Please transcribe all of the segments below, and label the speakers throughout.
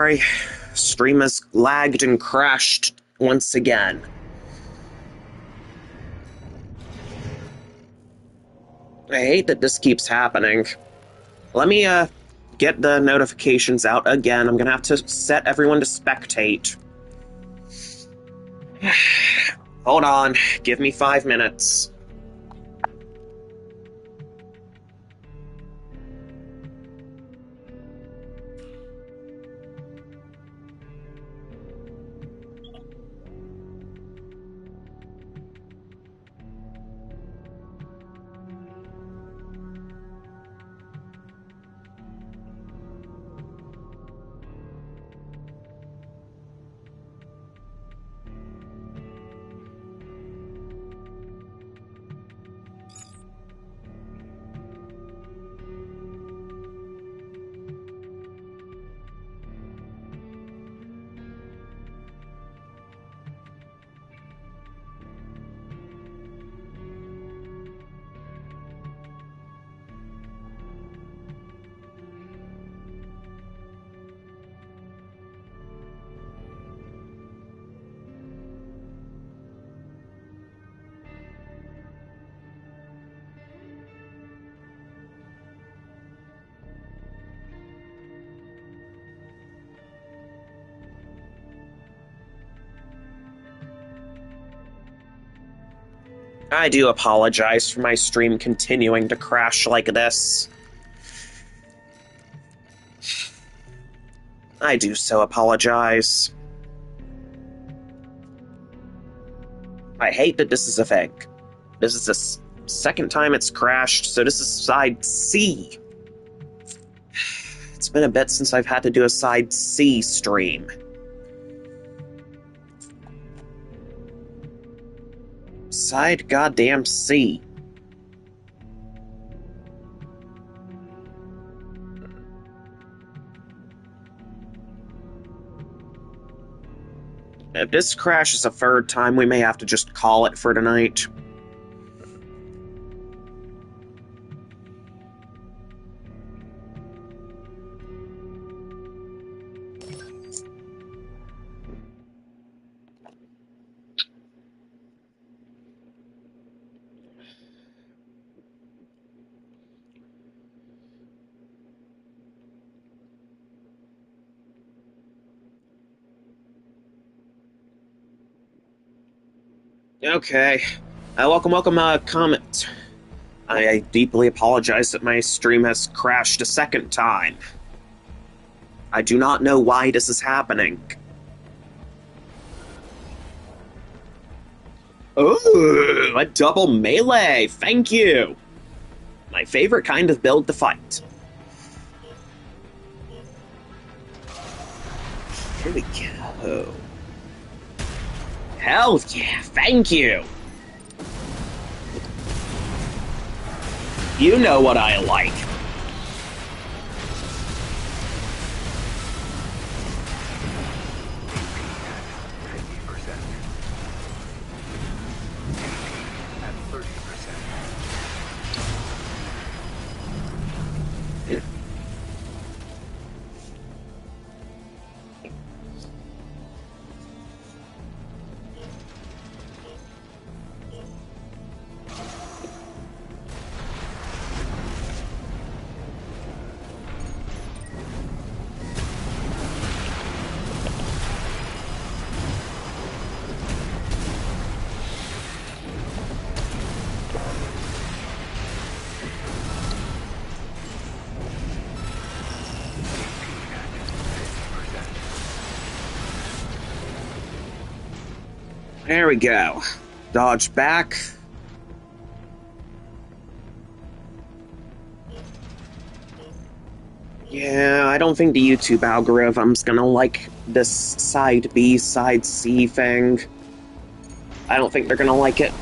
Speaker 1: Sorry, stream has lagged and crashed once again. I hate that this keeps happening. Let me, get the notifications out again. I'm gonna have to set everyone to spectate. Hold on, give me 5 minutes. I do apologize for my stream continuing to crash like this. I do so apologize. I hate that this is a thing. This is the second time it's crashed, so this is side C. It's been a bit since I've had to do a side C stream. Side goddamn C. If this crashes a third time, we may have to just call it for tonight. Okay. Welcome, comment. I deeply apologize that my stream has crashed a second time. I do not know why this is happening. Ooh, a double melee! Thank you! My favorite kind of build to fight. Here we go. Hell yeah, thank you! You know what I like. There we go. Dodge back. Yeah, I don't think the YouTube algorithm's gonna like this side B, side C thing. I don't think they're gonna like it.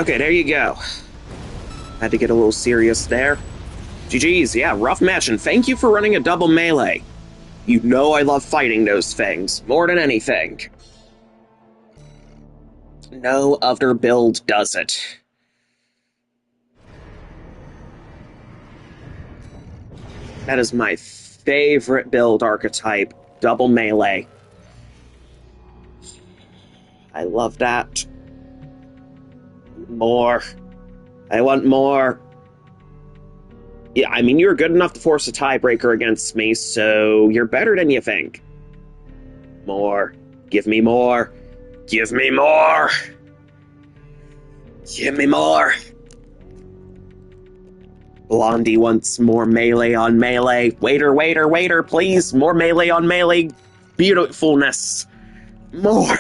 Speaker 1: Okay, there you go. Had to get a little serious there. GG's, yeah, rough match, and thank you for running a double melee. You know I love fighting those things, more than anything. No other build does it. That is my favorite build archetype, double melee. I love that. More. I want more. Yeah, I mean, you're good enough to force a tiebreaker against me, so you're better than you think. More. Give me more. Give me more. Give me more. Blondie wants more melee on melee. Waiter, waiter, waiter, please. More melee on melee. Beautifulness. More.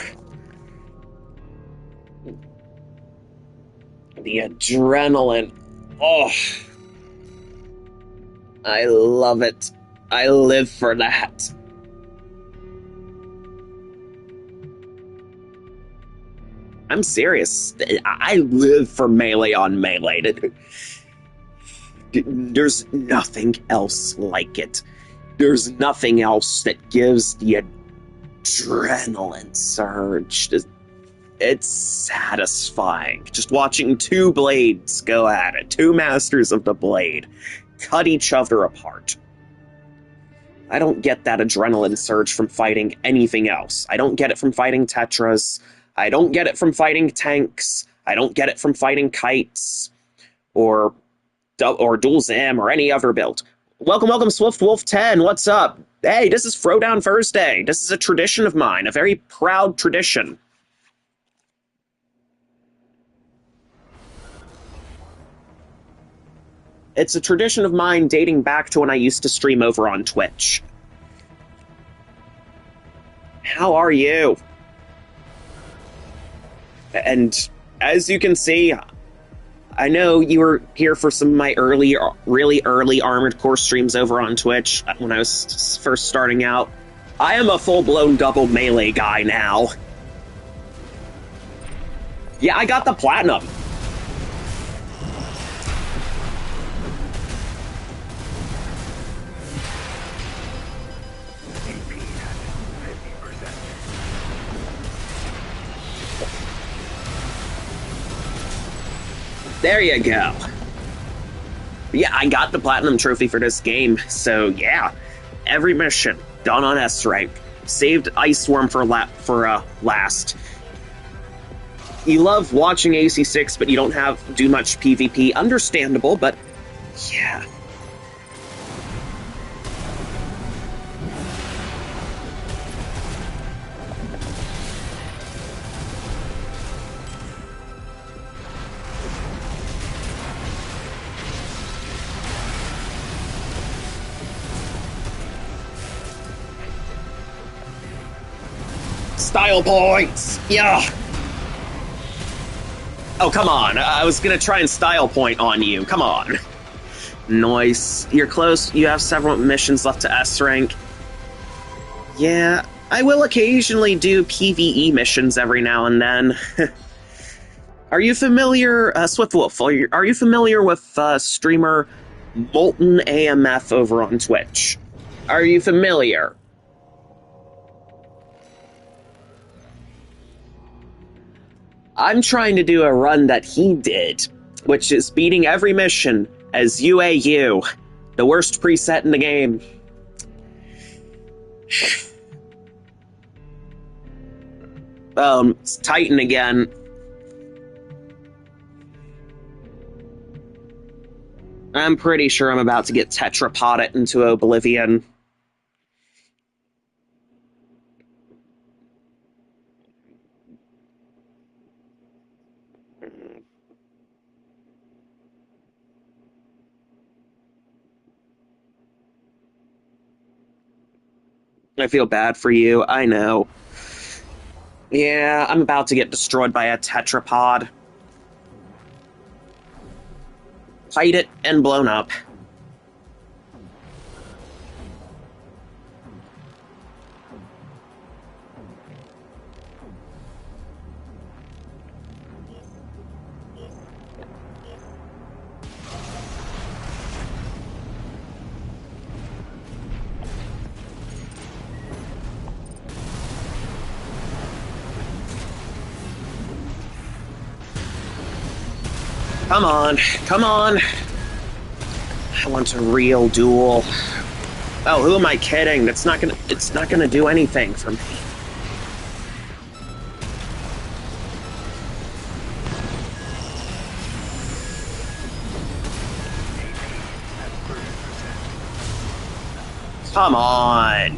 Speaker 1: The adrenaline. Oh. I love it. I live for that. I'm serious. I live for melee on melee. There's nothing else like it. There's nothing else that gives the adrenaline surge. It's satisfying. Just watching two blades go at it. Two masters of the blade cut each other apart. I don't get that adrenaline surge from fighting anything else. I don't get it from fighting Tetras. I don't get it from fighting tanks. I don't get it from fighting kites or Dual Zam or any other build. Welcome, Swift Wolf 10. What's up? Hey, this is Throwdown Thursday. This is a tradition of mine, a very proud tradition. It's a tradition of mine dating back to when I used to stream over on Twitch. How are you? And as you can see, I know you were here for some of my really early Armored Core streams over on Twitch when I was first starting out. I am a full-blown double melee guy now. Yeah, I got the platinum. There you go. Yeah, I got the platinum trophy for this game, so yeah. Every mission done on S rank. Saved Ice Worm for last. You love watching AC6, but you don't do much PvP. Understandable, but yeah. Style points! Yeah! Oh, come on. I was gonna try and style point on you. Come on. Nice. You're close. You have several missions left to S rank. Yeah, I will occasionally do PvE missions every now and then. Are you familiar, Swiftwolf, are you familiar with streamer Molten AMF over on Twitch? Are you familiar? I'm trying to do a run that he did, which is beating every mission as UAU, the worst preset in the game. It's Titan again. I'm pretty sure I'm about to get tetrapoded into oblivion. I feel bad for you, I know. Yeah, I'm about to get destroyed by a tetrapod. Fight it and blown up. Come on, come on. I want a real duel. Oh, who am I kidding? It's not gonna do anything for me. Come on.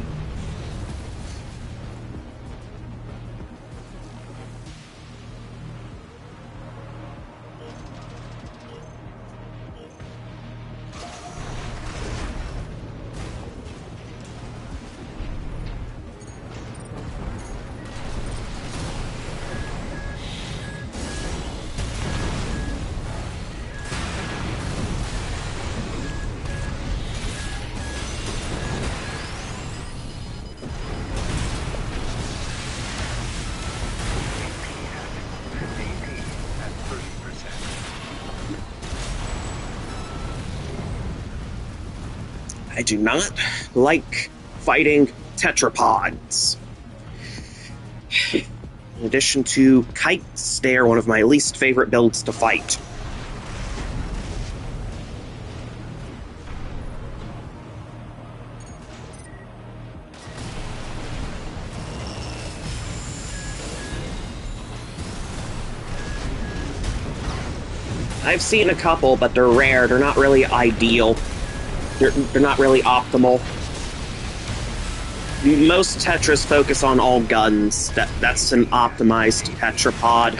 Speaker 1: I do not like fighting tetrapods. In addition to kites, they are one of my least favorite builds to fight. I've seen a couple, but they're rare. They're not really ideal. They're not really optimal. Most Tetras focus on all guns. That's an optimized tetrapod.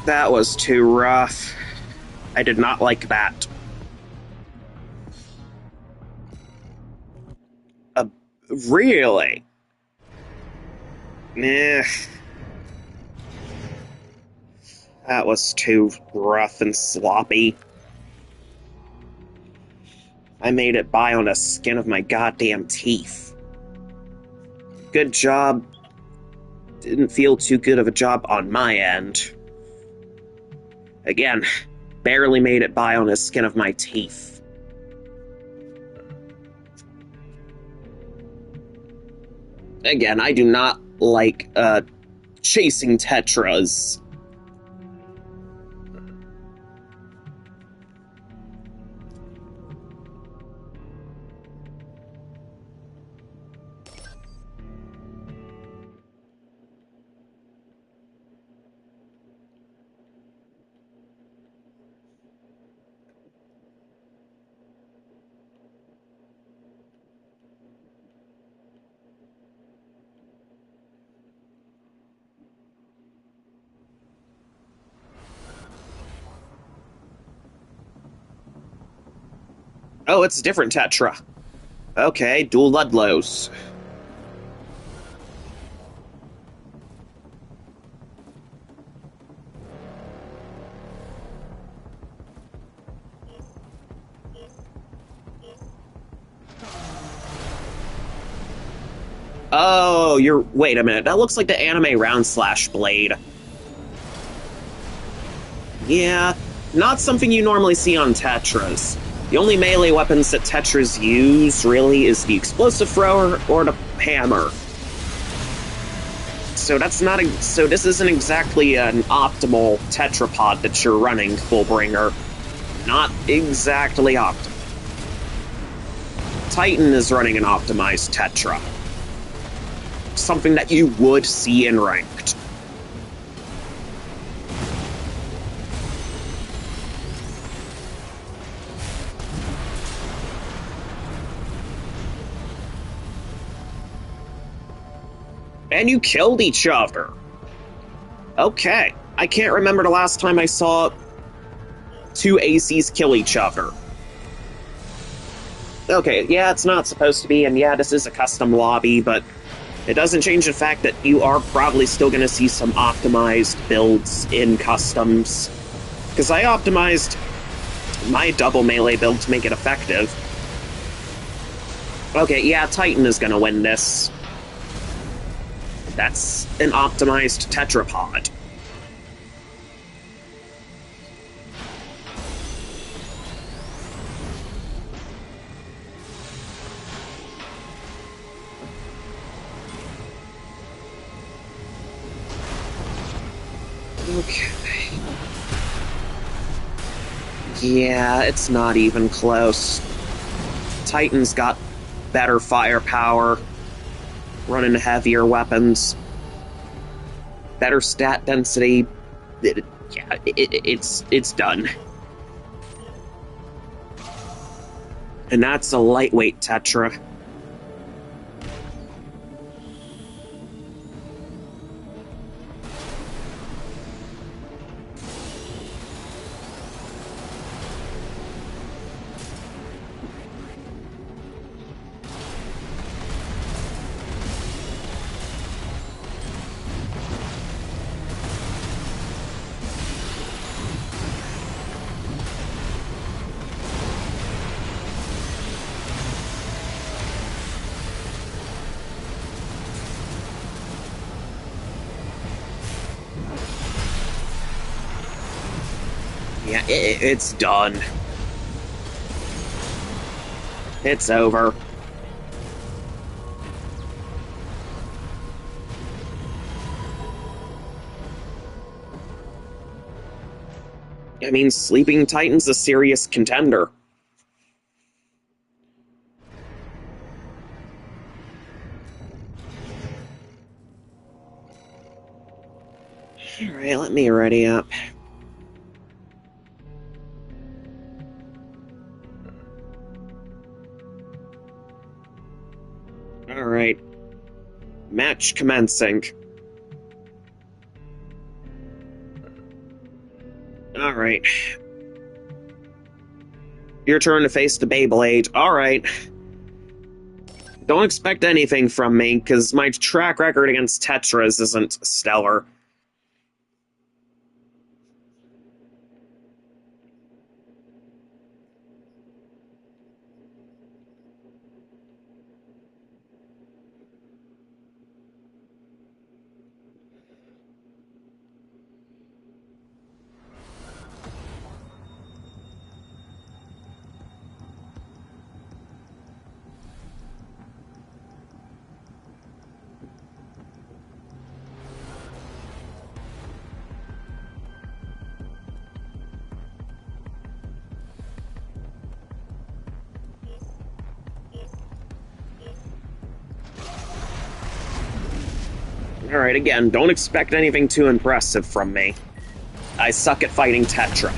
Speaker 1: That was too rough. I did not like that. Really? Nah. That was too rough and sloppy. I made it by on the skin of my goddamn teeth. Good job. Didn't feel too good of a job on my end. Again, barely made it by on the skin of my teeth. Again, I do not like chasing Tetras. Oh, it's a different Tetra. Okay, dual Ludlows. Oh, wait a minute, that looks like the anime round slash blade. Yeah, not something you normally see on Tetras. The only melee weapons that Tetras use, really, is the explosive thrower or the hammer. So so this isn't exactly an optimal tetrapod that you're running, Fullbringer. Not exactly optimal. Titan is running an optimized tetra. Something that you would see in ranked. And you killed each other. Okay. I can't remember the last time I saw two ACs kill each other. Okay, yeah, it's not supposed to be, and yeah, this is a custom lobby, but it doesn't change the fact that you are probably still going to see some optimized builds in customs. Because I optimized my double melee build to make it effective. Okay, yeah, Titan is going to win this. That's an optimized tetrapod. Okay. Yeah, it's not even close. Titan's got better firepower, running heavier weapons, better stat density. It's done. And that's a lightweight Tetra. Yeah, it's done. It's over. I mean, Sleeping Titan's a serious contender. Alright, let me ready up. Alright. Match commencing. Alright. Your turn to face the Beyblade. Alright. Don't expect anything from me, because my track record against Tetras isn't stellar. Alright, again, don't expect anything too impressive from me. I suck at fighting Tetra.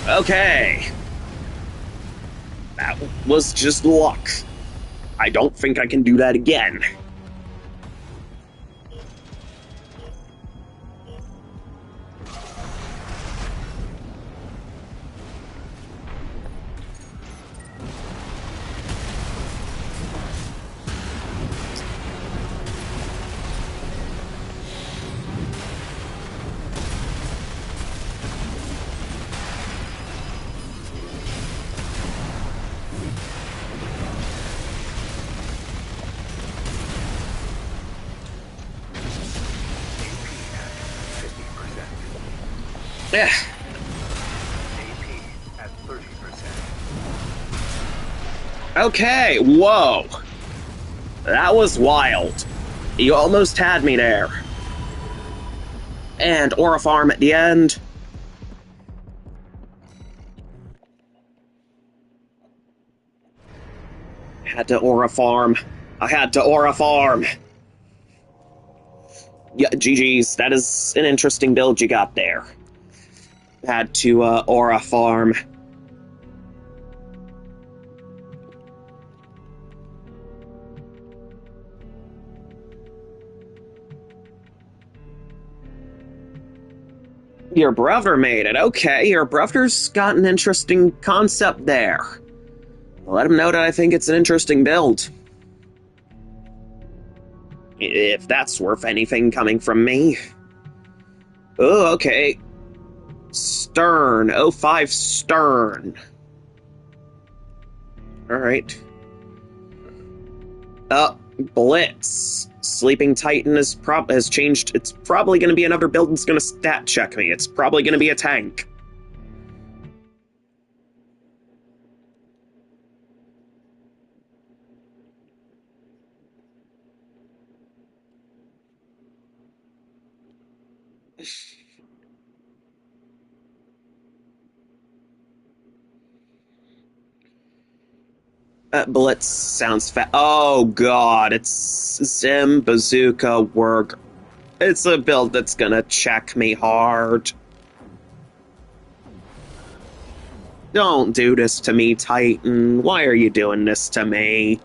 Speaker 1: Okay. That was just luck. I don't think I can do that again. Yeah.
Speaker 2: AP at 30%.
Speaker 1: Okay, whoa. That was wild. You almost had me there. And Aura Farm at the end. Had to Aura Farm. I had to Aura Farm. Yeah, GG's. That is an interesting build you got there. Had to Aura Farm. Your brother made it. Okay, your brother's got an interesting concept there. Let him know that I think it's an interesting build. If that's worth anything coming from me. Oh, okay. Stern. 05 Stern. Alright. Blitz. Sleeping Titan has changed. It's probably going to be another build that's going to stat check me. It's probably going to be a tank. Blitz sounds Oh god, it's Zim Bazooka Work. It's a build that's gonna check me hard. Don't do this to me, Titan. Why are you doing this to me?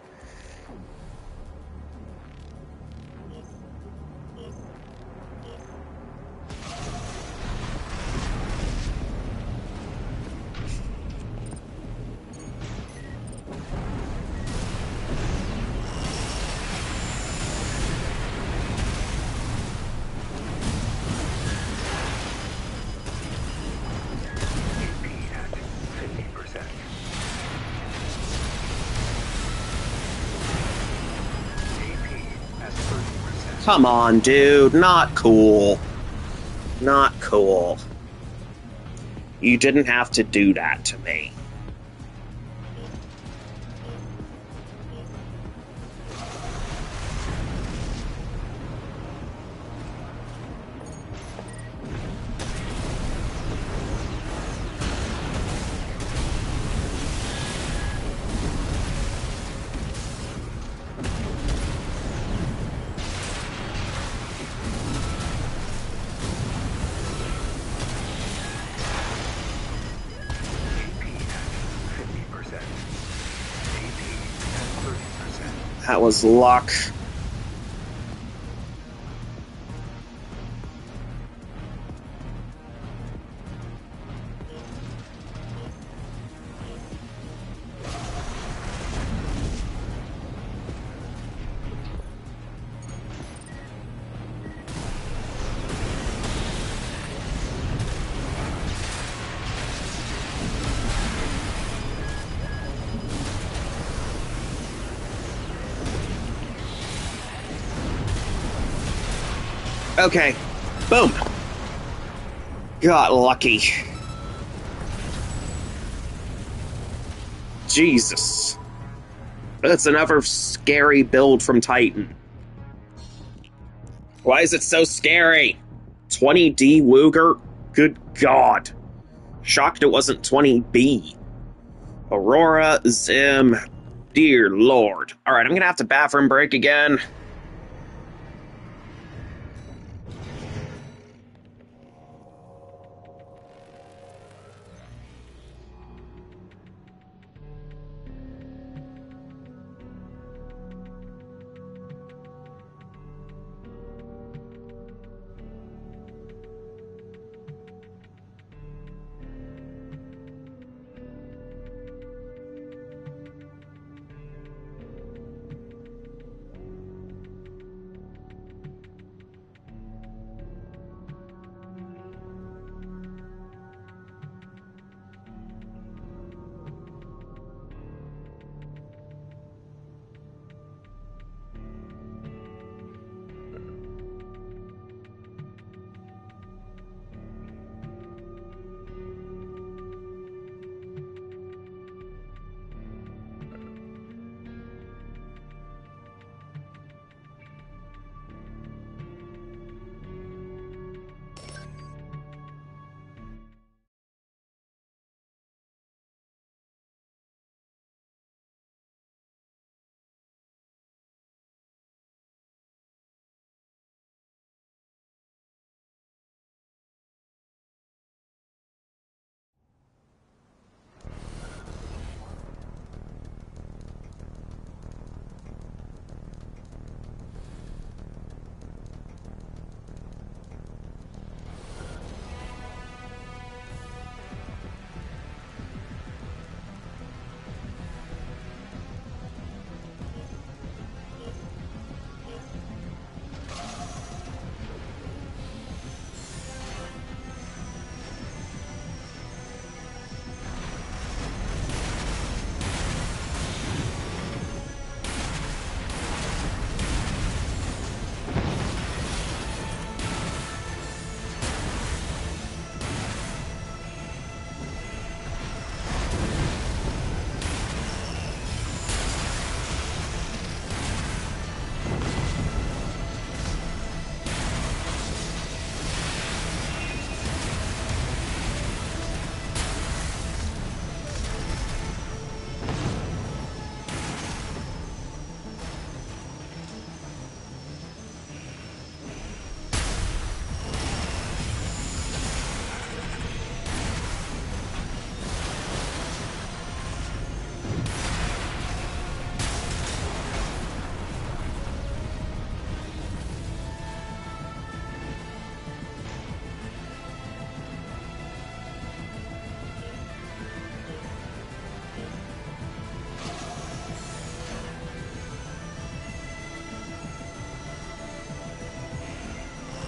Speaker 1: Come on, dude. Not cool. Not cool. You didn't have to do that to me. That was luck. Okay. Boom. Got lucky. Jesus. That's another scary build from Titan. Why is it so scary? 20D Wooger? Good God. Shocked it wasn't 20B. Aurora, Zim. Dear Lord. Alright, I'm gonna have to bathroom break again.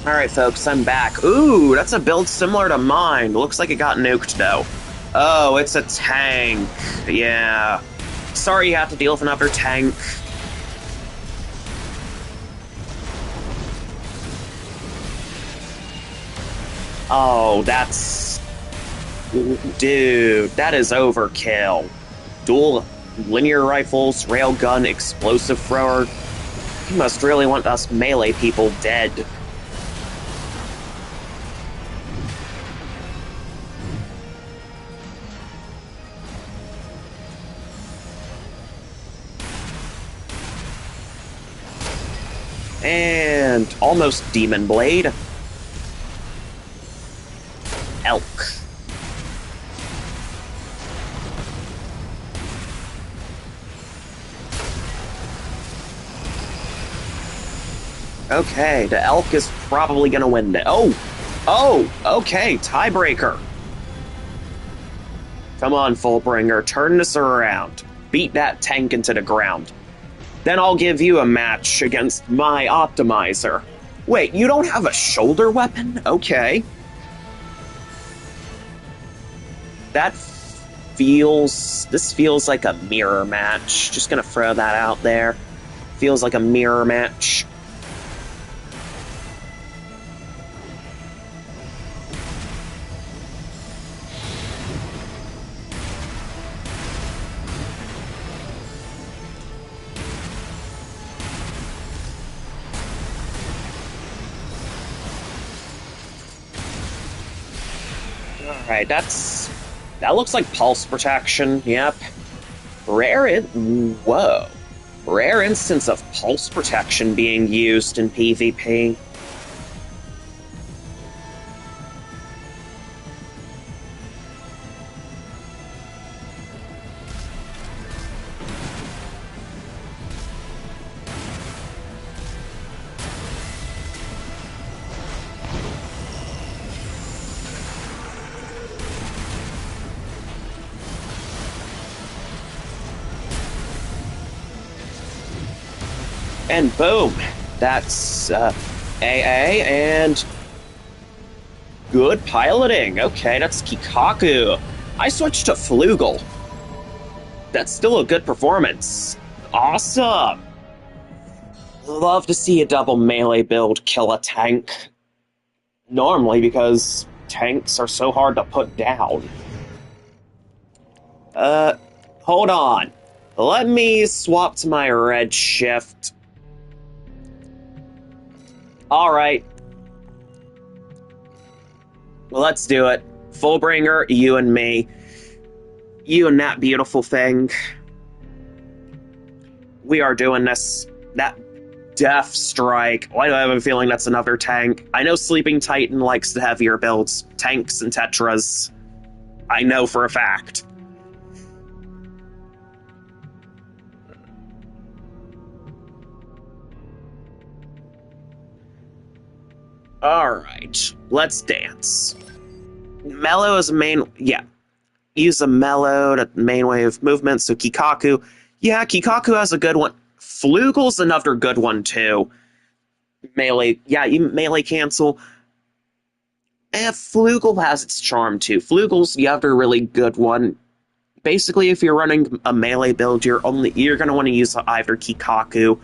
Speaker 1: Alright, folks, I'm back. Ooh, that's a build similar to mine. Looks like it got nuked, though. Oh, it's a tank. Yeah. Sorry you have to deal with another tank. Oh, that's... Dude, that is overkill. Dual linear rifles, railgun, explosive thrower. You must really want us melee people dead. And almost Demon Blade. Elk. Okay, the elk is probably gonna win it. Oh, okay, tiebreaker. Come on, Fullbringer, turn this around. Beat that tank into the ground. Then I'll give you a match against my optimizer. Wait, you don't have a shoulder weapon? Okay. This feels like a mirror match. Just gonna throw that out there. Feels like a mirror match. Alright, that looks like pulse protection, yep. Rare instance of pulse protection being used in PvP. And boom, that's AA and good piloting. Okay, that's Kikaku. I switched to Flugel. That's still a good performance. Awesome. Love to see a double melee build kill a tank. Normally, because tanks are so hard to put down. Hold on. Let me swap to my red shift. Alright. Well, let's do it. Fullbringer, you and me. You and that beautiful thing. We are doing this. That Death Strike. Why do I have a feeling that's another tank? I know Sleeping Titan likes the heavier builds. Tanks and Tetras. I know for a fact. Alright, let's dance. Mellow is a main... Yeah. Use a mellow to main way of movement, so Kikaku. Yeah, Kikaku has a good one. Flugel's another good one, too. Melee... Yeah, you melee cancel. Flugel has its charm, too. Flugel's the other really good one. Basically, if you're running a melee build, you're going to want to use either Kikaku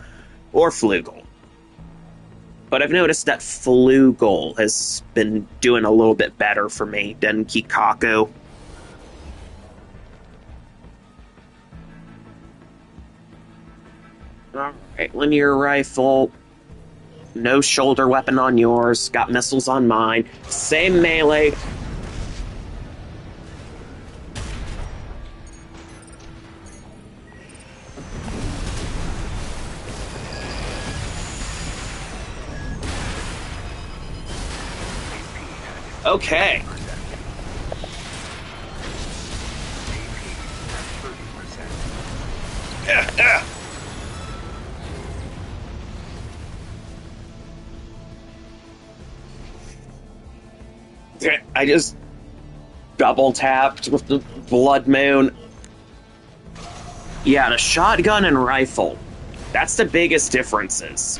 Speaker 1: or Flugel. But I've noticed that Flugel has been doing a little bit better for me than Kikaku. Alright, linear rifle. No shoulder weapon on yours. Got missiles on mine. Same melee. Okay. I just double tapped with the Blood Moon. Yeah, the shotgun and rifle. That's the biggest differences.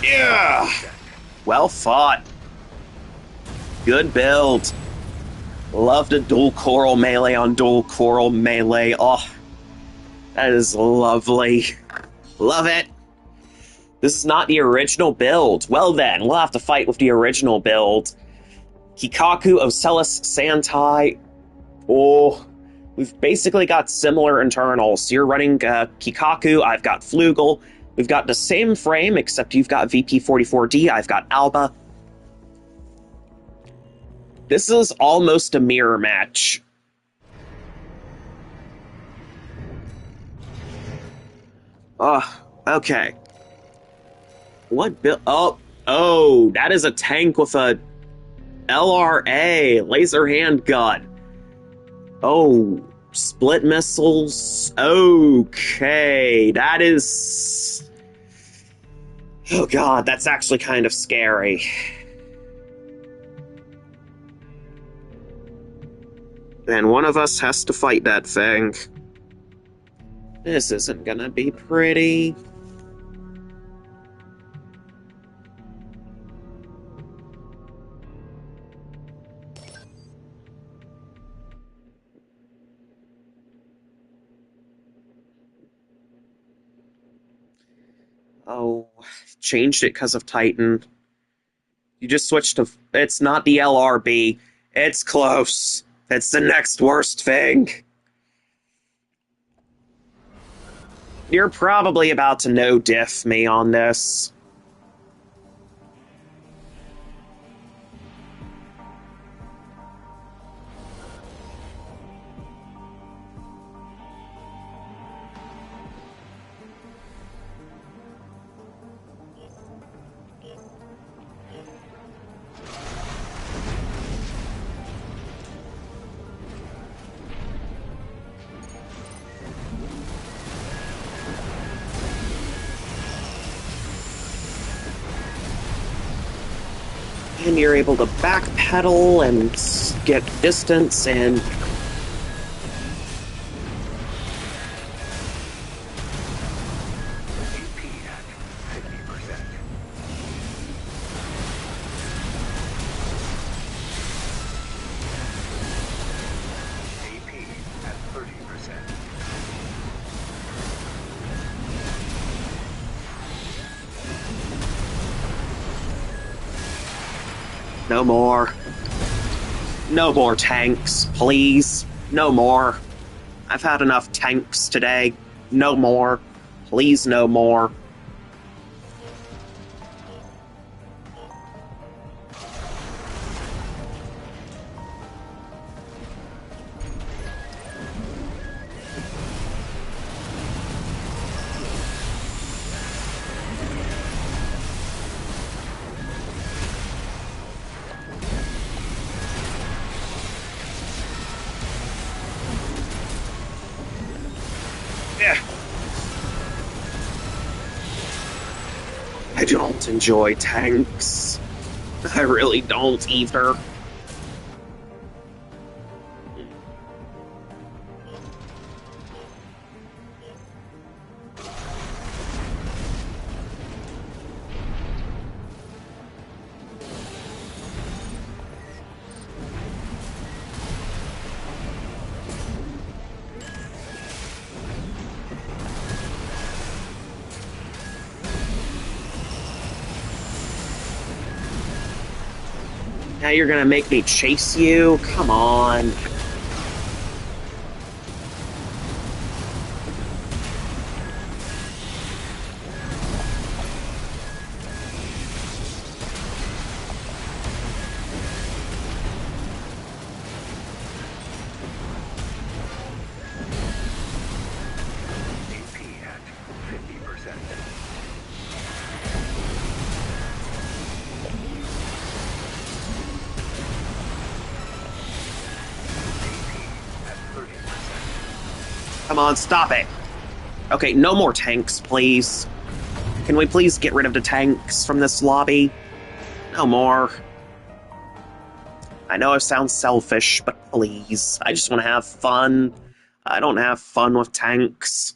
Speaker 1: Yeah! Well fought. Good build. Love to dual coral melee on dual coral melee. Oh, that is lovely. Love it. This is not the original build. Well then, we'll have to fight with the original build. Kikaku, Ocellus, Santai. Oh, we've basically got similar internals. You're running Kikaku, I've got Flugel. We've got the same frame, except you've got VP44D, I've got Alba. This is almost a mirror match. Okay. What build? Oh, that is a tank with a LRA, laser handgun. Oh, split missiles. Okay, that is... Oh god, that's actually kind of scary. And one of us has to fight that thing. This isn't gonna be pretty. Oh, changed it because of Titan. You just switched to... It's not the LRB. It's close. It's the next worst thing. You're probably about to no-diff me on this. And you're able to backpedal and get distance and... No more. No more tanks, please. No more. I've had enough tanks today. No more. Please, no more. I don't enjoy tanks. I really don't either. Now you're gonna make me chase you? Come on. Come on, stop it. Okay, no more tanks, please. Can we please get rid of the tanks from this lobby? No more. I know it sounds selfish, but please. I just want to have fun. I don't have fun with tanks.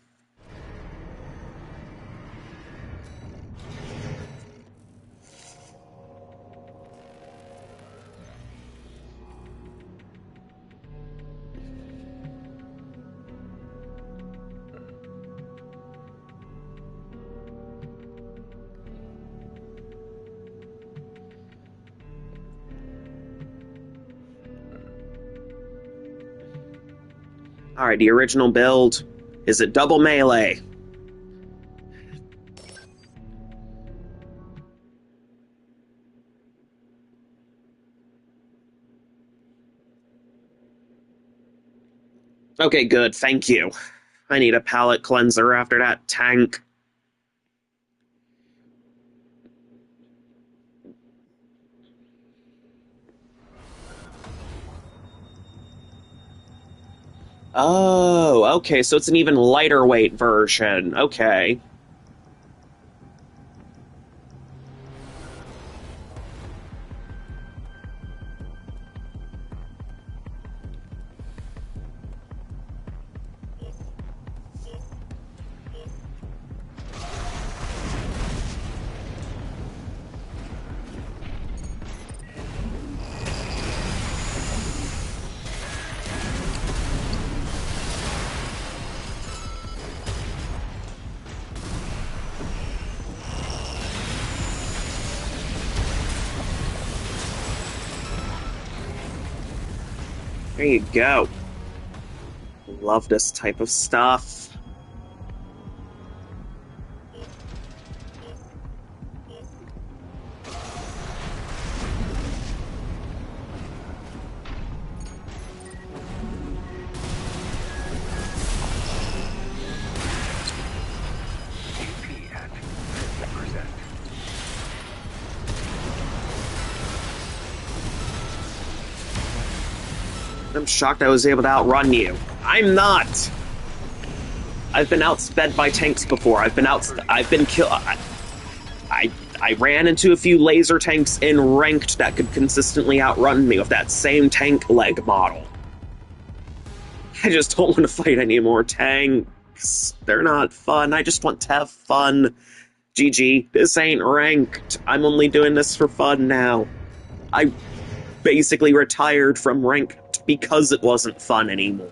Speaker 1: Alright, the original build. Is it double melee? Okay, good, thank you. I need a palate cleanser after that tank. Oh, okay, so it's an even lighter weight version. Okay. There you go. Love this type of stuff. I'm shocked I was able to outrun you. I'm not! I've been outsped by tanks before. I've been killed. I ran into a few laser tanks in ranked that could consistently outrun me with that same tank leg model. I just don't want to fight any more tanks. They're not fun. I just want to have fun. GG, this ain't ranked. I'm only doing this for fun now. I basically retired from ranked because it wasn't fun anymore.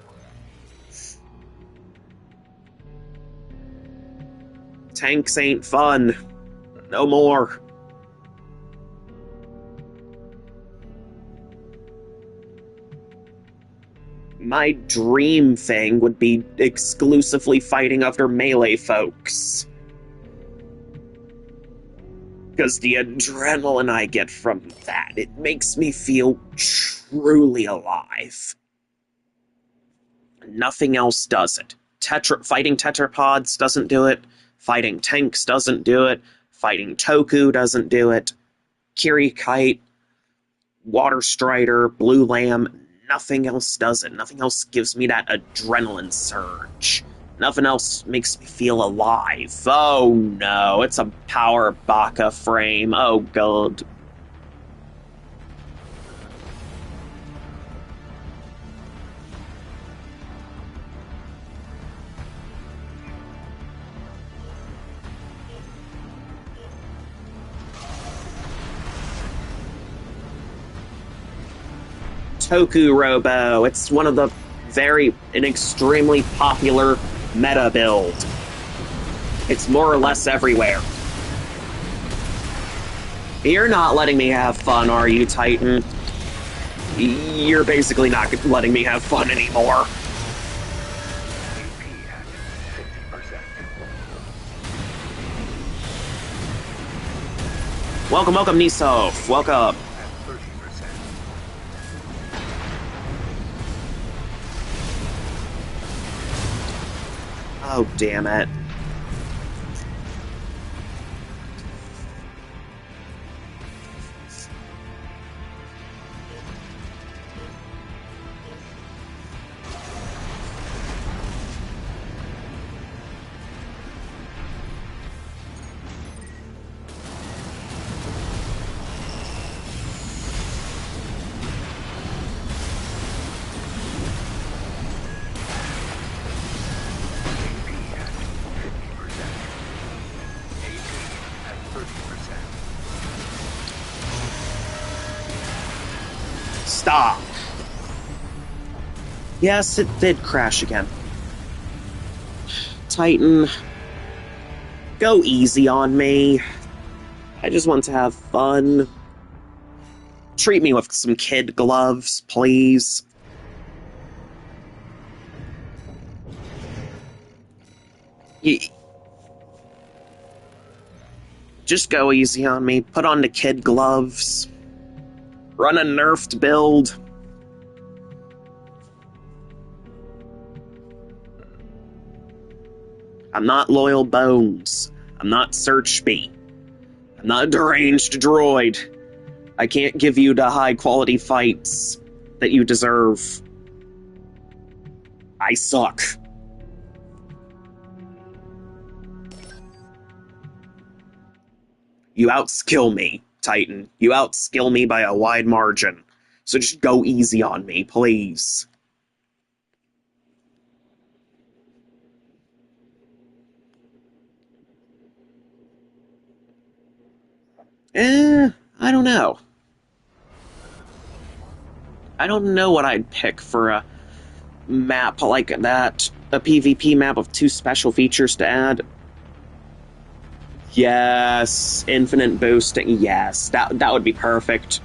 Speaker 1: Tanks ain't fun. No more. My dream thing would be exclusively fighting other melee folks. Because the adrenaline I get from that, it makes me feel truly alive. Nothing else does it. Fighting tetrapods doesn't do it. Fighting tanks doesn't do it. Fighting Toku doesn't do it. Kirikite, Water Strider, Blue Lamb, nothing else does it. Nothing else gives me that adrenaline surge. Nothing else makes me feel alive. Oh no, it's a power baka frame. Oh god. Toku Robo. It's one of the an extremely popular meta build. It's more or less everywhere. You're not letting me have fun, are you, Titan? You're basically not letting me have fun anymore. Welcome, welcome, Niso. Welcome. Oh, damn it. Stop. Yes, it did crash again. Titan, go easy on me. I just want to have fun. Treat me with some kid gloves, please. Just go easy on me. Put on the kid gloves. Run a nerfed build. I'm not Loyal Bones. I'm not Search Bee. I'm not a deranged droid. I can't give you the high-quality fights that you deserve. I suck. You outskill me, Titan. You outskill me by a wide margin. So just go easy on me, please. I don't know. I don't know what I'd pick for a map like that. A PvP map of 2 special features to add. Yes, infinite boosting. Yes, that would be perfect.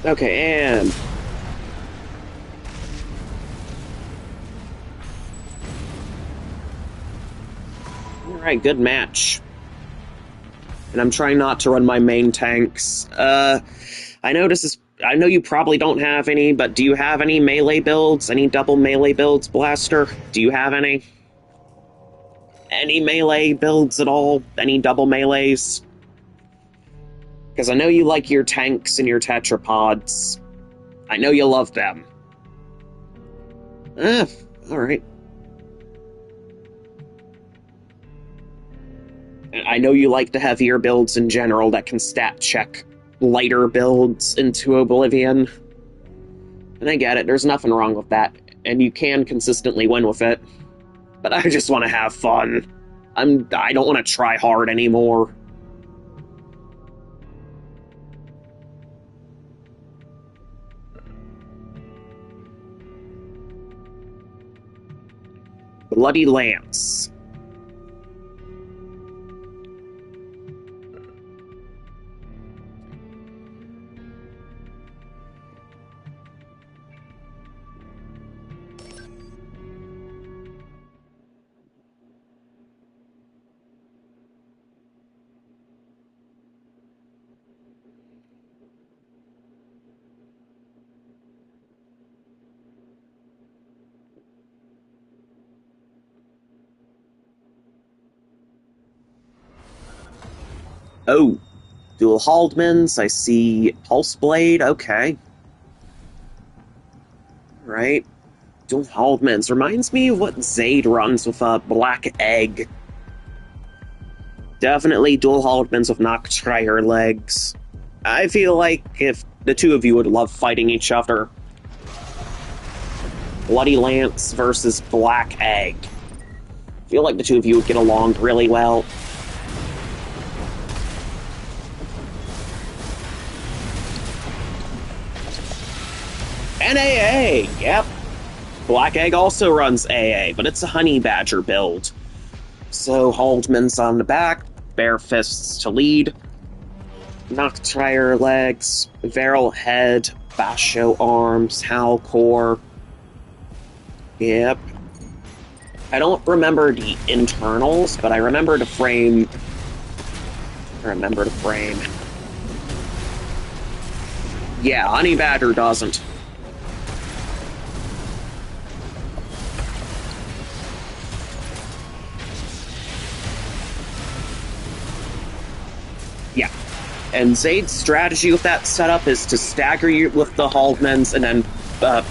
Speaker 1: Okay, and... Alright, good match. And I'm trying not to run my main tanks. I know you probably don't have any, but do you have any melee builds? Any double melee builds, Blaster? Do you have any? Any melee builds at all? Any double melees? Because I know you like your tanks and your tetrapods. I know you love them. Alright. I know you like the heavier builds in general that can stat check lighter builds into oblivion. And I get it, there's nothing wrong with that. And you can consistently win with it. But I just want to have fun. I don't want to try hard anymore. Bloody Lance. Oh, dual Haldeman's. I see Pulse Blade. Okay. Right. Dual Haldeman's. Reminds me of what Zayd runs with a Black Egg. Definitely dual Haldeman's with Noctrier legs. I feel like if the two of you would love fighting each other. Bloody Lance versus Black Egg. I feel like the two of you would get along really well. And AA, yep. Black Egg also runs AA, but it's a Honey Badger build. So Haldeman's on the back, Bare Fists to lead, Noctrier legs, Varel head, Basho arms, Howl core. Yep. I don't remember the internals, but I remember the frame. Yeah, Honey Badger doesn't. And Zaid's strategy with that setup is to stagger you with the Haltmans and then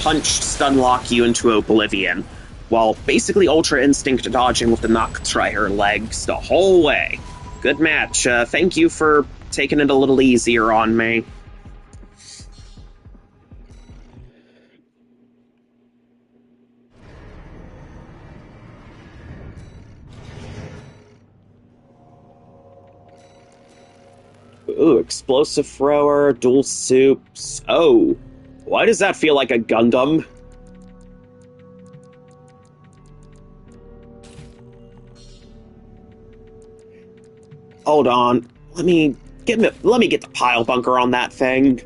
Speaker 1: punch stun lock you into oblivion, while basically Ultra Instinct dodging with the Noctrier legs the whole way. Good match. Thank you for taking it a little easier on me. Ooh, explosive thrower, dual soups. Oh, why does that feel like a Gundam? Hold on. Let me get the pile bunker on that thing.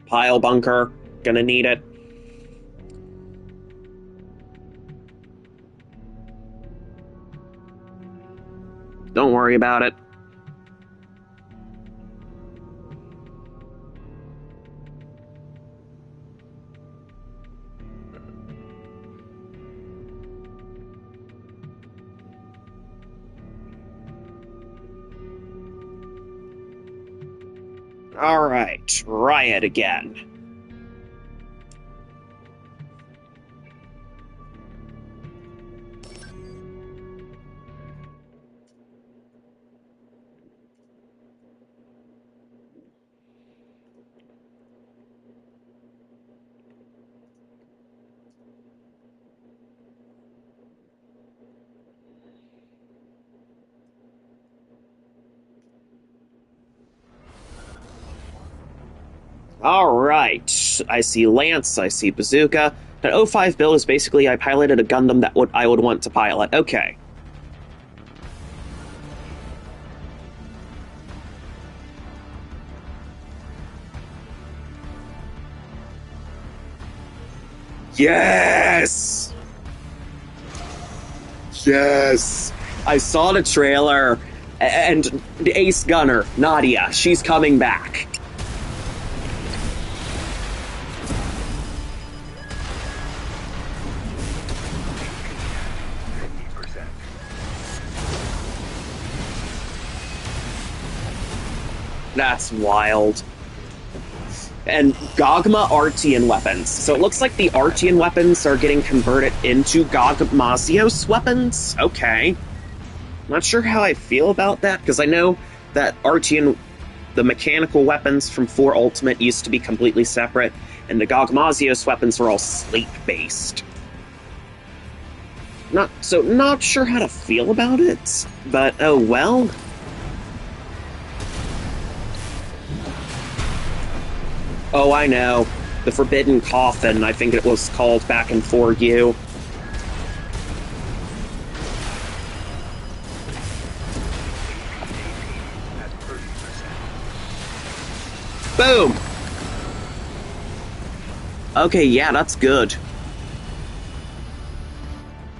Speaker 1: Pile bunker. Gonna need it. Don't worry about it. Alright, riot again. Alright, I see Lance, I see Bazooka. That 05 build is basically I piloted a Gundam that I would want to pilot. Okay. Yes! Yes! I saw the trailer, and the Ace Gunner, Nadia, she's coming back. That's wild. And Gogma Artian weapons. So it looks like the Artian weapons are getting converted into Gogmazios weapons? Okay. Not sure how I feel about that, because I know that Artian, the mechanical weapons from 4 Ultimate used to be completely separate, and the Gogmazios weapons were all sleep-based. Not sure how to feel about it, but oh well. Oh, I know. The Forbidden Coffin, I think it was called back in 4U. Boom! Okay, yeah, that's good.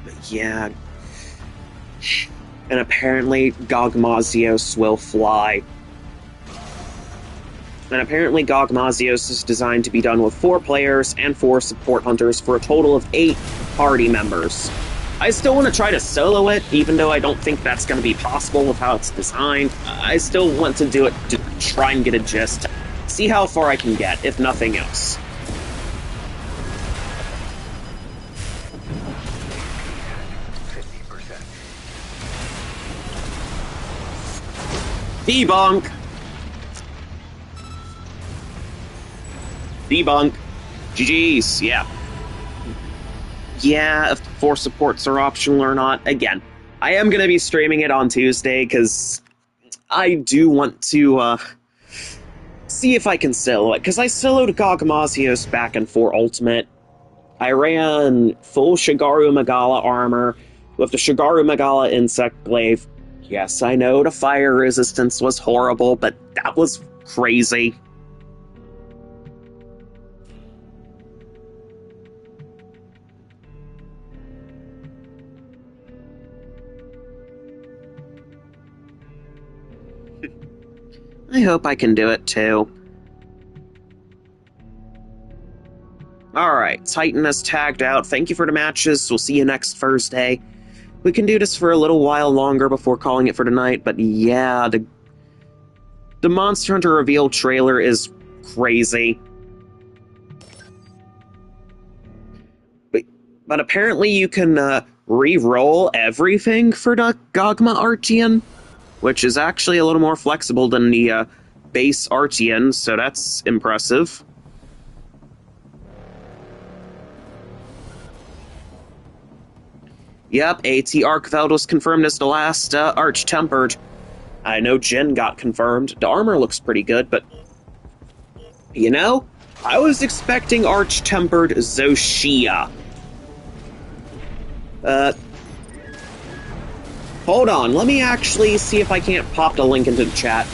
Speaker 1: But yeah. And apparently Gogmazios will fly. And apparently Gogmazios is designed to be done with 4 players and 4 support hunters for a total of 8 party members. I still want to try to solo it, even though I don't think that's going to be possible with how it's designed. I still want to do it to try and get a gist. See how far I can get, if nothing else. Debunk! Debunk. GG's, yeah. Yeah, if 4 supports are optional or not. Again, I am going to be streaming it on Tuesday, because I do want to, see if I can solo it. Because I soloed Gogmazios back in 4 Ultimate. I ran full Shigaru Magala armor with the Shigaru Magala Insect Glaive. Yes, I know the fire resistance was horrible, but that was crazy. I hope I can do it too. Alright, Titan is tagged out. Thank you for the matches. We'll see you next Thursday. We can do this for a little while longer before calling it for tonight, but yeah, The Monster Hunter reveal trailer is crazy. But apparently you can re-roll everything for the Gogma Artian, which is actually a little more flexible than the base Artian, so that's impressive. Yep, AT Arkveld was confirmed as the last Arch-Tempered. I know Jin got confirmed. The armor looks pretty good, but... You know, I was expecting Arch-Tempered Zoshia. Hold on, let me actually see if I can't pop the link into the chat.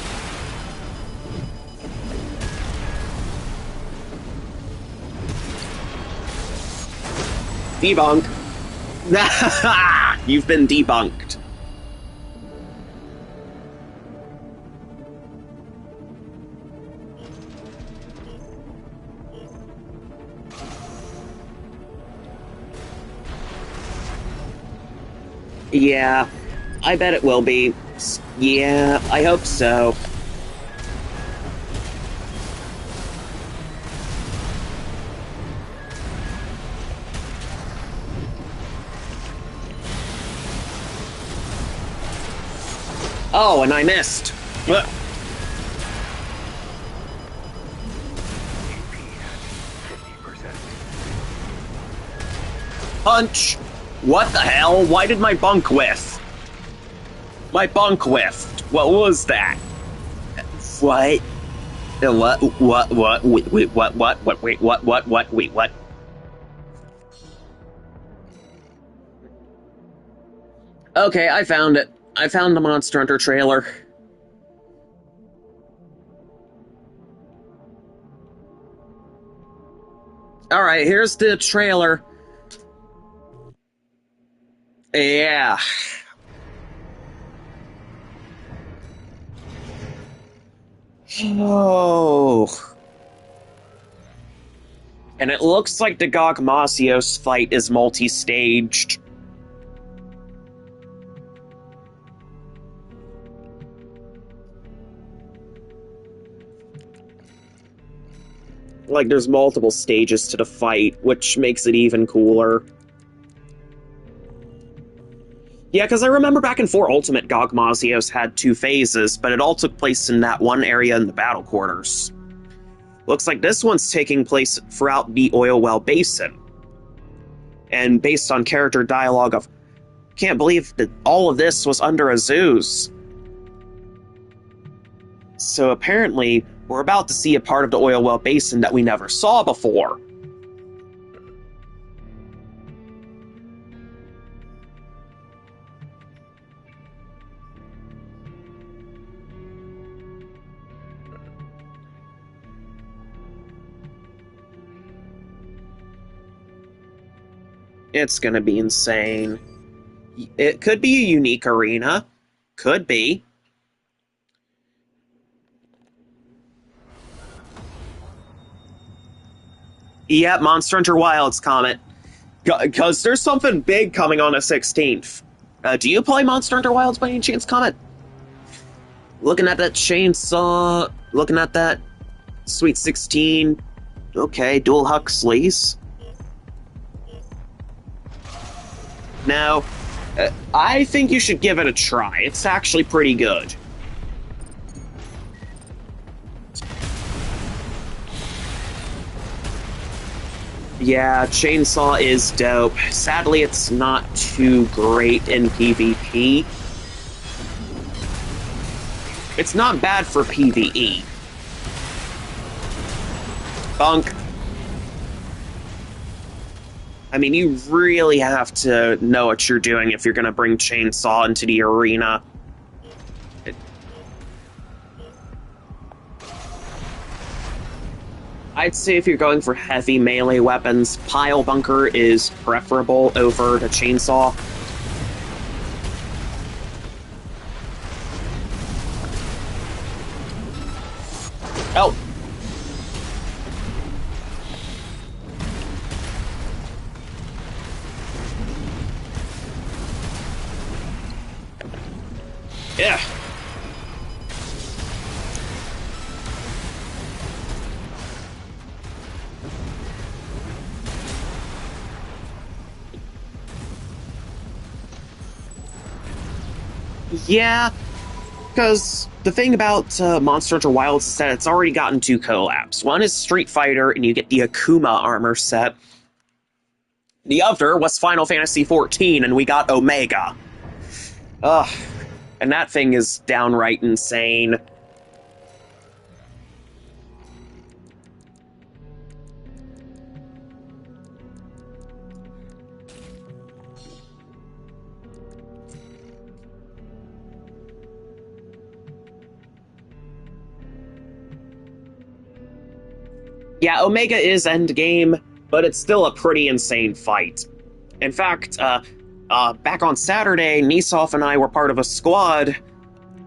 Speaker 1: Debunk. You've been debunked. Yeah, I bet it will be. Yeah, I hope so. Oh, and I missed. Punch! What the hell? Why did my bunk whiff? My bunk whiffed. What was that? What? What? Wait, what? Okay, I found it. I found the Monster Hunter trailer. Alright, here's the trailer. Yeah. Oh. And it looks like the Gogmasios fight is multi-staged. Like, there's multiple stages to the fight, which makes it even cooler. Yeah, because I remember back in 4 Ultimate, Gogmasios had 2 phases, but it all took place in that one area in the battle quarters. Looks like this one's taking place throughout the Oil Well Basin. And based on character dialogue of, can't believe that all of this was under Azuz. So apparently, we're about to see a part of the Oil Well Basin that we never saw before. It's gonna be insane. It could be a unique arena. Could be. Yeah, Monster Hunter Wilds comment. Because there's something big coming on the 16th. Do you play Monster Hunter Wilds by any chance, comment? Looking at that chainsaw, looking at that Sweet 16. Okay, dual Huxleys. Now, I think you should give it a try. It's actually pretty good. Yeah, Chainsaw is dope. Sadly, it's not too great in PvP. It's not bad for PvE. Bunk. I mean, you really have to know what you're doing if you're going to bring Chainsaw into the arena. I'd say if you're going for heavy melee weapons, Pile Bunker is preferable over the Chainsaw. Oh! Yeah. Yeah, because the thing about Monster Hunter Wilds is that it's already gotten two collabs. One is Street Fighter, and you get the Akuma armor set. The other was Final Fantasy XIV, and we got Omega. Ugh, and that thing is downright insane. Yeah, Omega is endgame, but it's still a pretty insane fight. In fact, back on Saturday, Nisov and I were part of a squad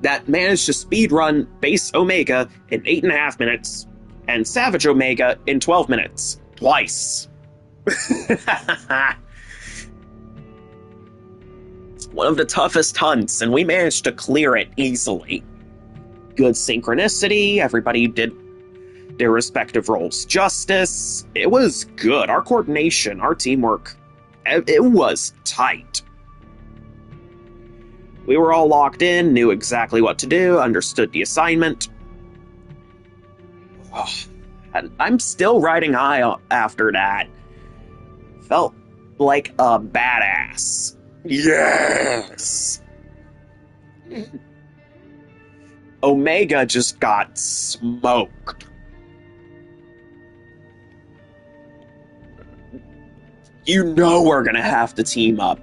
Speaker 1: that managed to speedrun base Omega in 8.5 minutes, and Savage Omega in 12 minutes. Twice. One of the toughest hunts, and we managed to clear it easily. Good synchronicity, everybody did their respective roles justice. It was good. Our coordination, our teamwork, it was tight. We were all locked in, knew exactly what to do, understood the assignment. Oh, and I'm still riding high after that. Felt like a badass. Yes! Omega just got smoked. You know we're gonna have to team up.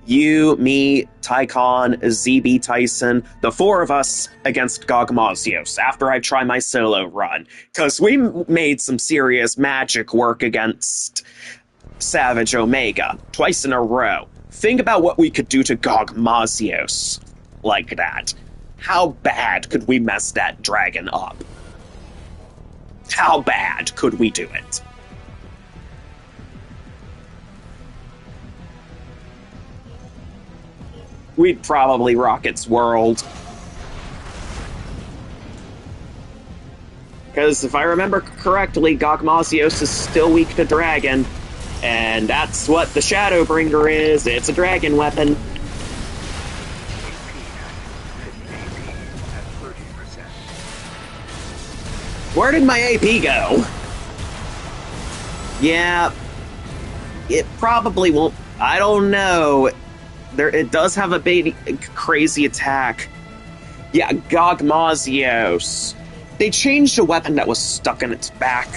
Speaker 1: You, me, Tycon, ZB Tyson, the four of us against Gogmazios after I try my solo run. Because we made some serious magic work against Savage Omega twice in a row. Think about what we could do to Gogmazios like that. How bad could we mess that dragon up? How bad could we do it? We'd probably rock its world. Because if I remember correctly, Gogmazios is still weak to dragon. And that's what the Shadowbringer is. It's a dragon weapon. Where did my AP go? Yeah, it probably won't. I don't know. It does have a big, crazy attack. Yeah, Gogmazios. They changed a weapon that was stuck in its back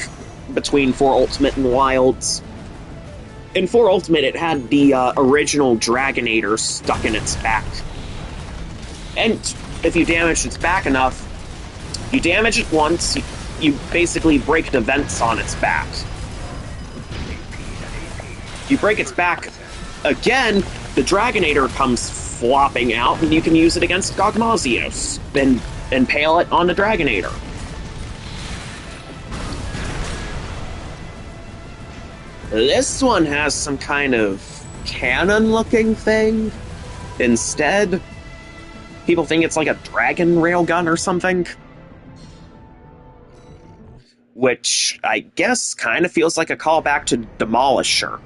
Speaker 1: between 4 Ultimate and Wilds. In 4 Ultimate, it had the original Dragonator stuck in its back. And if you damage its back enough, you damage it once, you basically break the vents on its back. You break its back again, the Dragonator comes flopping out, and you can use it against Gogmazios. Then impale it on the Dragonator. This one has some kind of cannon-looking thing instead. People think it's like a dragon railgun or something. Which I guess kind of feels like a callback to Demolisher.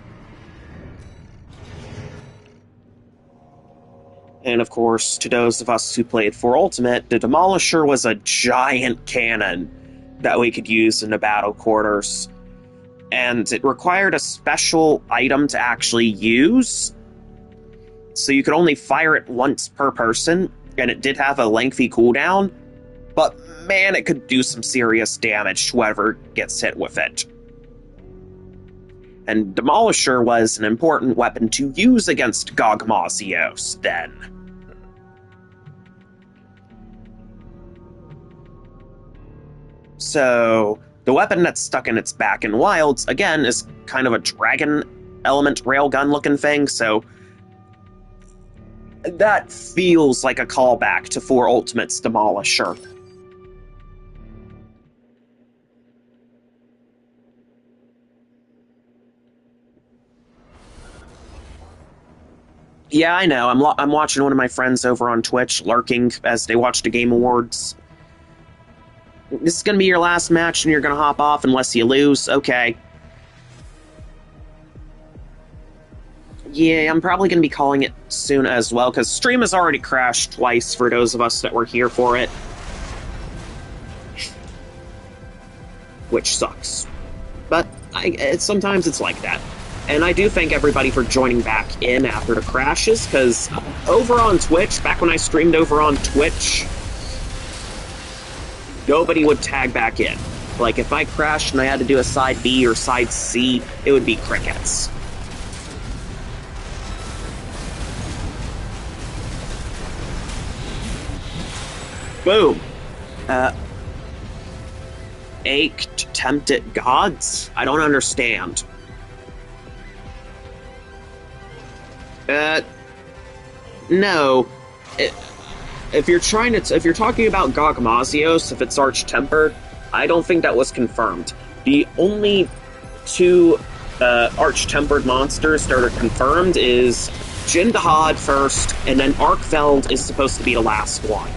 Speaker 1: And of course, to those of us who played 4 Ultimate, the Demolisher was a giant cannon that we could use in the battle quarters. And it required a special item to actually use. So you could only fire it once per person, and it did have a lengthy cooldown. But man, it could do some serious damage to whoever gets hit with it. And Demolisher was an important weapon to use against Gogmazios then. So, the weapon that's stuck in its back in Wilds, again, is kind of a dragon element railgun looking thing, so that feels like a callback to 4 Ultimate's Demolisher. Yeah, I know. I'm watching one of my friends over on Twitch lurking as they watch the Game Awards. This is going to be your last match and you're going to hop off unless you lose. Okay. Yeah, I'm probably going to be calling it soon as well, because stream has already crashed twice for those of us that were here for it. Which sucks. But sometimes it's like that. And I do thank everybody for joining back in after the crashes, because over on Twitch, back when I streamed over on Twitch, nobody would tag back in. Like, if I crashed and I had to do a side B or side C, it would be crickets. Boom. Ached, tempted gods? I don't understand. No. If you're talking about Gogmazios, if it's Arch-Tempered, I don't think that was confirmed. The only two Arch-Tempered monsters that are confirmed is Jindahad first, and then Arkveld is supposed to be the last one.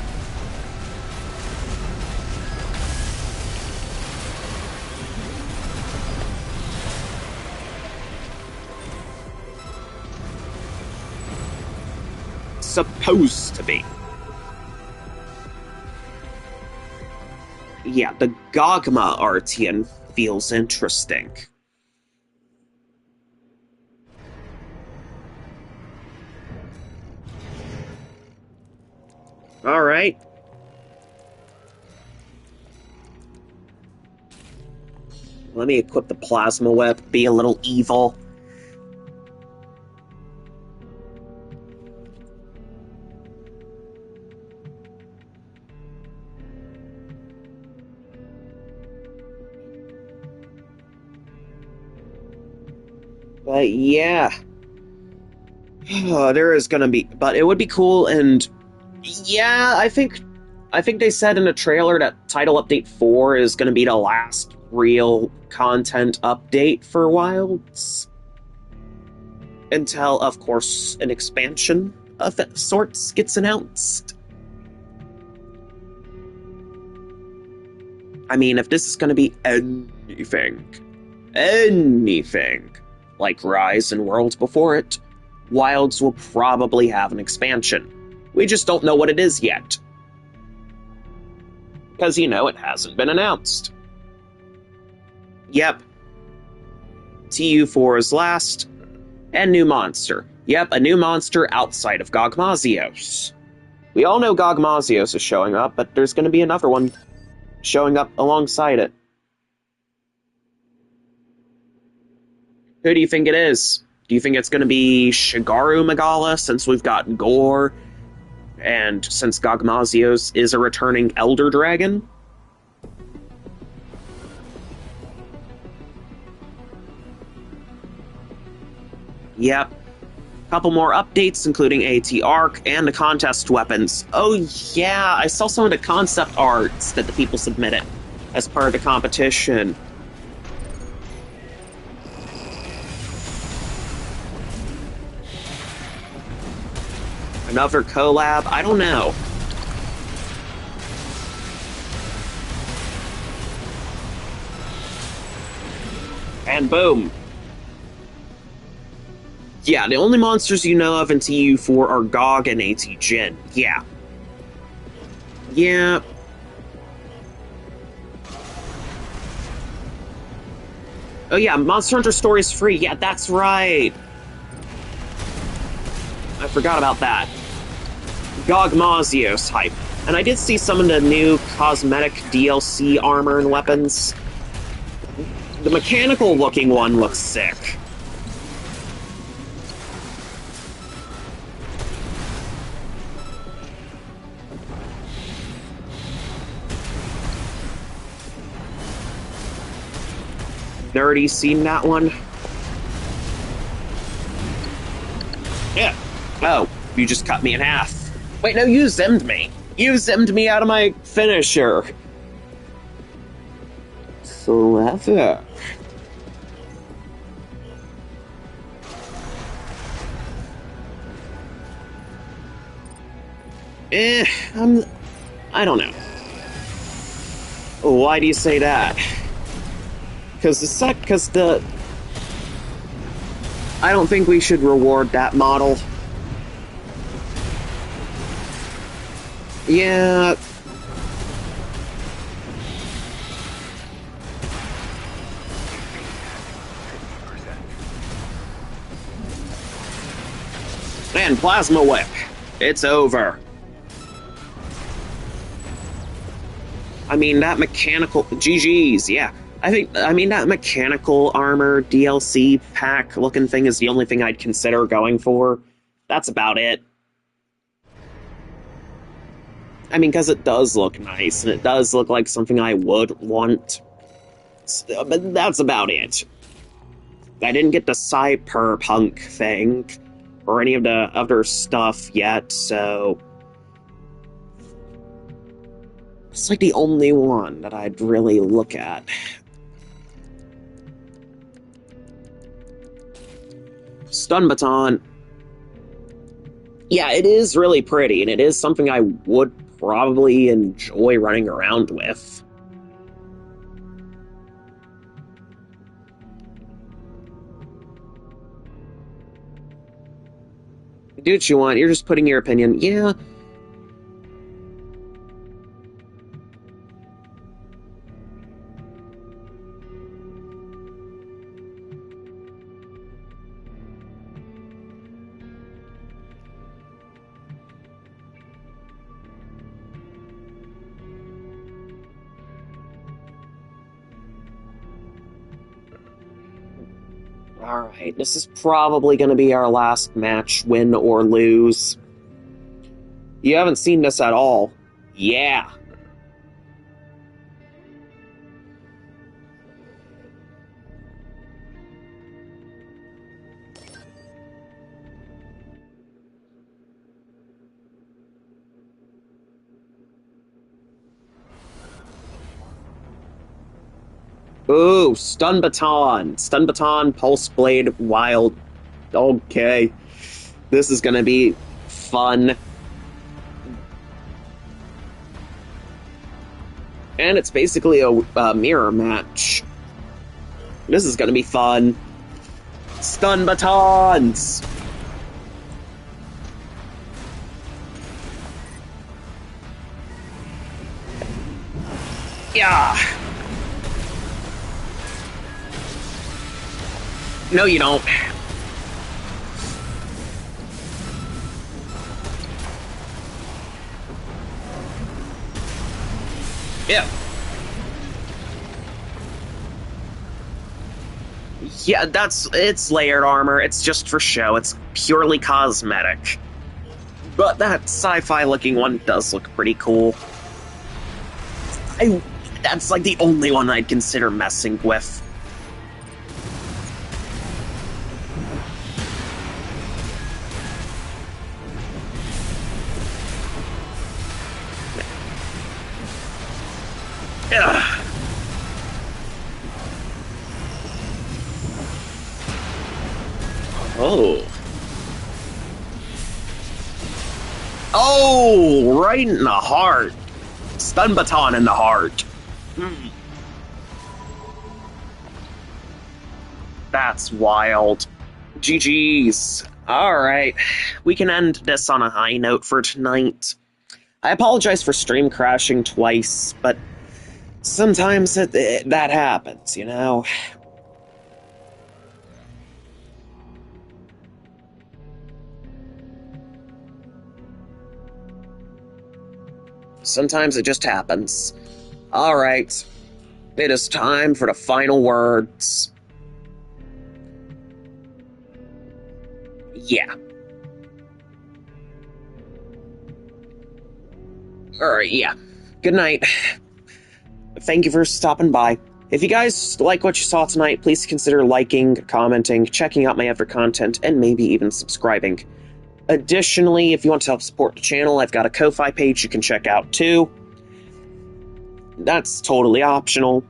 Speaker 1: Supposed to be. Yeah, the Gogma Artian feels interesting. Alright. Let me equip the Plasma Whip, be a little evil. But yeah. There is gonna be... But it would be cool, and... Yeah, I think they said in the trailer that Title Update 4 is gonna be the last real content update for Wilds. Until, of course, an expansion of sorts gets announced. I mean, if this is gonna be anything like Rise and Worlds before it, Wilds will probably have an expansion. We just don't know what it is yet. Because, it hasn't been announced. Yep. TU4 is last. And new monster. Yep, a new monster outside of Gogmazios. We all know Gogmazios is showing up, but there's going to be another one showing up alongside it. Who do you think it is? Do you think it's going to be Shigaru Megala, since we've got Gore, and since Gogmazios is a returning Elder Dragon? Yep. Couple more updates, including AT Arc and the contest weapons. Oh yeah, I saw some of the concept arts that the people submitted as part of the competition. Another collab? I don't know. And boom. Yeah, the only monsters you know of in TU4 are Gog and AT Jin. Yeah. Yeah. Oh yeah, Monster Hunter Story is free. Yeah, that's right. I forgot about that. Gogmazios hype. And I did see some of the new cosmetic DLC armor and weapons. The mechanical looking one looks sick. Nerdy seen that one? Yeah. Oh, you just cut me in half. Wait, no, you zimmed me. You zimmed me out of my finisher. Clever. I don't know. Why do you say that? Because I don't think we should reward that model. Yeah. And Plasma Whip. It's over. I mean, that mechanical... GG's, yeah. I mean, that mechanical armor DLC pack looking thing is the only thing I'd consider going for. That's about it. I mean, because it does look nice, and it does look like something I would want. But that's about it. I didn't get the Cyberpunk thing, or any of the other stuff yet, so... It's like the only one that I'd really look at. Stun Baton. Yeah, it is really pretty, and it is something I would probably enjoy running around with. Do what you want, you're just putting your opinion. Yeah. Alright, this is probably going to be our last match, win or lose. You haven't seen this at all. Yeah. Ooh, Stun Baton. Stun Baton, Pulse Blade, Wild. Okay. This is gonna be fun. And it's basically a mirror match. This is gonna be fun. Stun Batons! Yeah! No, you don't. Yeah. Yeah, it's layered armor. It's just for show. It's purely cosmetic. But that sci-fi looking one does look pretty cool. That's like the only one I'd consider messing with. Ugh. Oh. Oh, right in the heart. Stun Baton in the heart. That's wild. GG's. Alright, we can end this on a high note for tonight. I apologize for stream crashing twice, but sometimes that happens, you know? Sometimes it just happens. Alright, it is time for the final words. Yeah. Alright, yeah. Good night. Thank you for stopping by. If you guys like what you saw tonight, please consider liking, commenting, checking out my other content, and maybe even subscribing. Additionally, if you want to help support the channel, I've got a Ko-Fi page you can check out too. That's totally optional,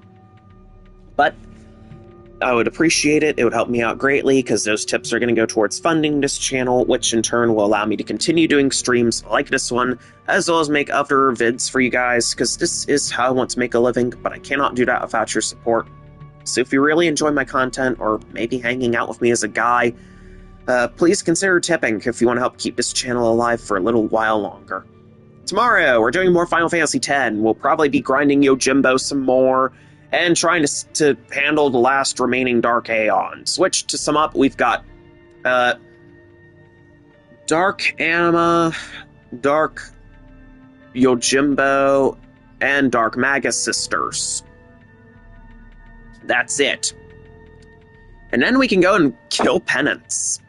Speaker 1: but I would appreciate it. It would help me out greatly, because those tips are going to go towards funding this channel, which in turn will allow me to continue doing streams like this one, as well as make other vids for you guys, because this is how I want to make a living, but I cannot do that without your support. So if you really enjoy my content, or maybe hanging out with me as a guy, please consider tipping if you want to help keep this channel alive for a little while longer. Tomorrow, we're doing more Final Fantasy X. We'll probably be grinding Yojimbo some more, and trying to handle the last remaining Dark Aeons. Which, to sum up, we've got Dark Anima, Dark Yojimbo, and Dark Magus Sisters. That's it. And then we can go and kill penance.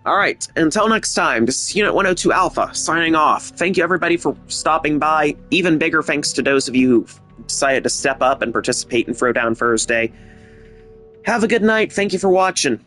Speaker 1: Alright, until next time, this is Unit 102 Alpha, signing off. Thank you everybody for stopping by. Even bigger thanks to those of you who decided to step up and participate in Throwdown Thursday. Have a good night, thank you for watching.